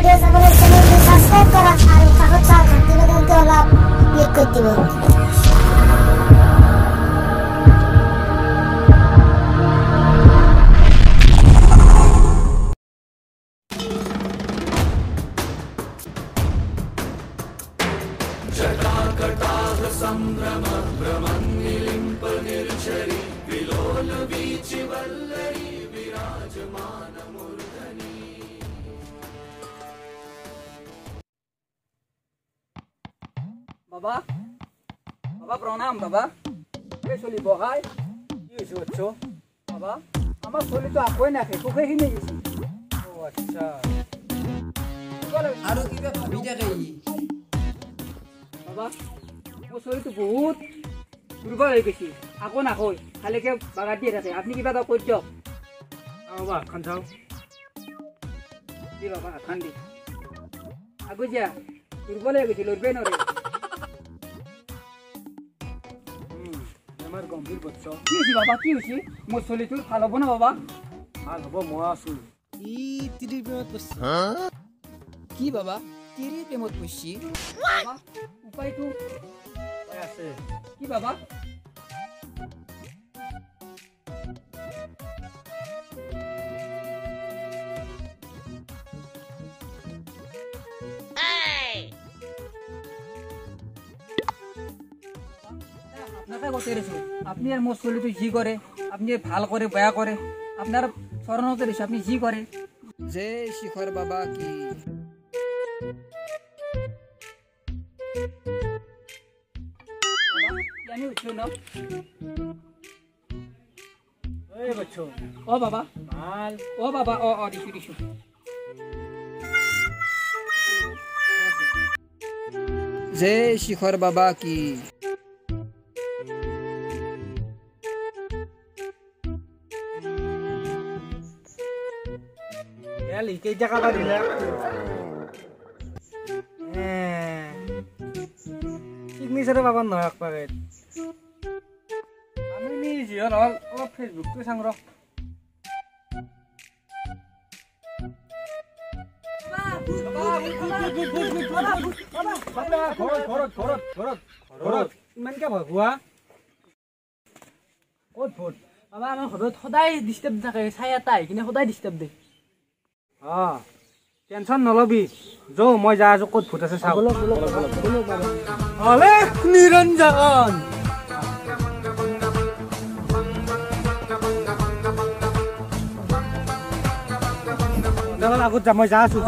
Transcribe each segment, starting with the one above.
Video চাবলৈ চ্যানেলটো subscribe কৰা আৰু কাষত থকা ঘণ্টি বাটনটো অলপ ক্লিক কৰি দিব। বাবা বাবা প্রণাম বাবা এই চলি বহাই কি হইছে বচ্চো বাবা আমার চলি তো আকই না খে কোকে হিনে গেছি ও আচ্ছা আৰু কিবা ভাবি থাকে বাবা মোৰ চলি তো বহুত দুর্বল হয়ে গেছি আকো না কই খালিকে বাগা দিয়ে থাকে আপনি কিবা এটা কই দিও বাবা খান চাও দি বাবা খান দি আগো যা দুর্বল হয়ে গেছি লড়বে না রে আমার গম্ভীর বচ্চো কি হইছে বাবা কি হইছে মোর চলি তোর ভালো হবো না বাবা ভাল হব মই আছো ই তিৰি প্ৰেমত পছি কি বাবা তিৰি প্ৰেমত পছি বাবা উপায়টো উপায় আছে কি বাবা আপনাকে কতে রেছো আপনি আর মোর চলিটো জি করে আপনি ভাল করে বেয়া করে আপনার শরণতে রেছো আপনি জি করে যে শিখৰ বাবা কি বাবা জানি উঠছো না এই বচ্চো ও বাবা ভাল ও বাবা ও দিছু দিছু যে শিখৰ বাবা কি এল কেই টাকা বা দিলা সিগনেচাৰে বাবা নয় একবাৰে আমি নিজে হল অলপ ফেসবুকটো চাং ৰ ঘৰত ইমানকে ভয় খোৱা ক'ত ভূত বাবা আমাৰ ঘৰত সদায় ডিষ্টাৰ্ব থাকে চাই এটা আহি কিনে সদায় ডিষ্টাৰ্ব দিয়ে টেনচন নলবি যৌ মই যা আছো ক'ত ভূত আছে চাওঁ বলক বলক বলক বাবা হলে নিৰঞ্জন আগত যা মই যা আছো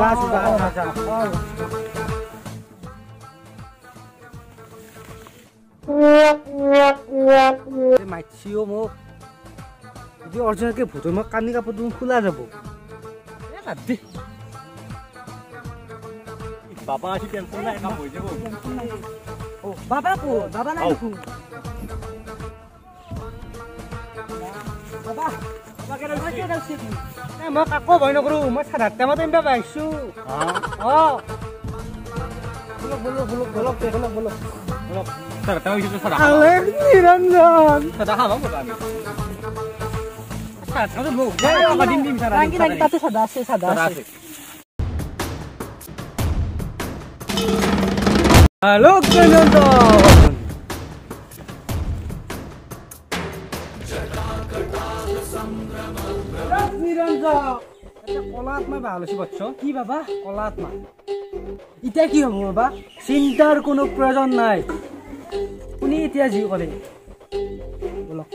মাইছিও মোক যদি অৰিজিনেলকে ভূতৰ মোক কানি কাপোৰটো খোলা যাব বাবা আছে টেনচন নাই কাম হৈ যাব বাবা কো বাবা নাই দেখোন বাবা বাবা কেনে আছে মই কাকো ভয় নকৰো মই সাধাৰণ টাইমত এনবা পাইছো নিৰঞ্জন তাতে সাদা আছে হ্যালো নিরঞ্জন কলা আত্মা ভাল হৈছে বচ্চ কি বাবা কলা আত্মা এতিয়া কি হ'ব বাবা চিন্তাৰ কোনো প্ৰয়োজন নাই আপুনি এতিয়া যি কৰে বলক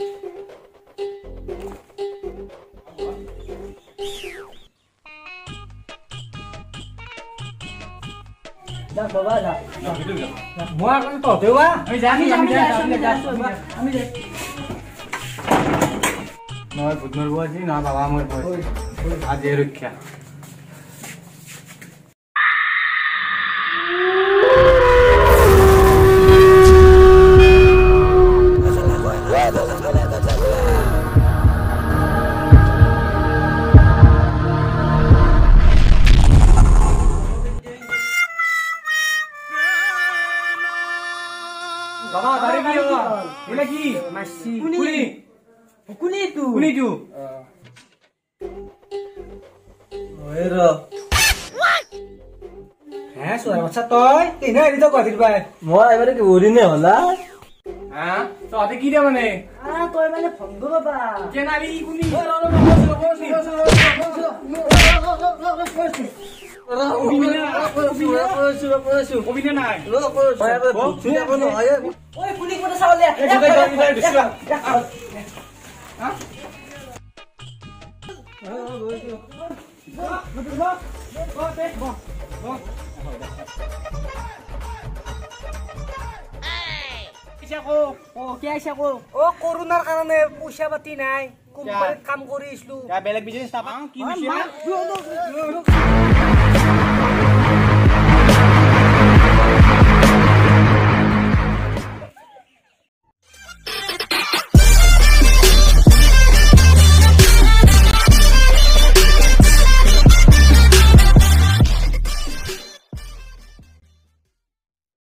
যা বাবা যা মই আকৌ তহঁতেও আমি যাই মই ভূত মাৰিব আজি না বাবা মই আজি ৰক্ষা বাবা তাৰে কি হলো এটা কি মাসি কুনি কুনি তু ওইৰা চোৱাৰ বাচ্চা তই কেনে আহিলি তই গুৱাহাটীৰ পৰাই মই এবাৰে কি উৰিনে হলা হা তহঁতে কি দিয়া মানে তই মানে ভংগ বাবা কেনালি কোনি কবিনে নাই ঐ পুলিক মতে চাওলে কৰোণাৰ কাৰণে পইচা পাতি নাই কোম্পানীত কাম কৰি আছিলো বেলেগ বিজনেছ নাপাওঁ কি হৈছে